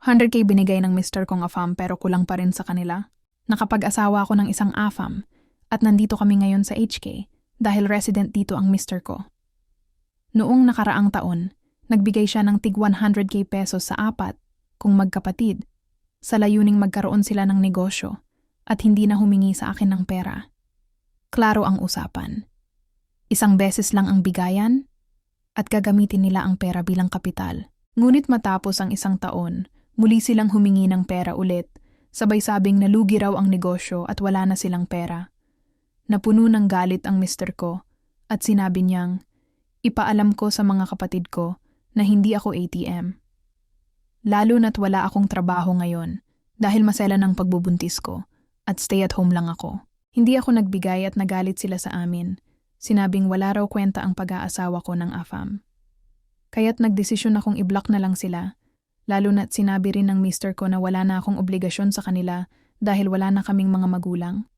100K binigay ng Mr. kong AFAM pero kulang pa rin sa kanila. Nakapag-asawa ako ng isang AFAM at nandito kami ngayon sa HK dahil resident dito ang Mr. ko. Noong nakaraang taon, nagbigay siya ng tig 100K pesos sa apat kung magkapatid sa layuning magkaroon sila ng negosyo at hindi na humingi sa akin ng pera. Klaro ang usapan. Isang beses lang ang bigayan at gagamitin nila ang pera bilang kapital. Ngunit matapos ang isang taon, muli silang humingi ng pera ulit, sabay sabing nalugi raw ang negosyo at wala na silang pera. Napuno ng galit ang Mr. ko at sinabi niyang, ipaalam ko sa mga kapatid ko na hindi ako ATM. Lalo na't wala akong trabaho ngayon dahil masela ng pagbubuntis ko at stay at home lang ako. Hindi ako nagbigay at nagalit sila sa amin. Sinabing wala raw kwenta ang pag-aasawa ko ng AFAM. Kaya't nagdesisyon akong i-block na lang sila, lalo na't sinabi rin ng Mr. ko na wala na akong obligasyon sa kanila dahil wala na kaming mga magulang.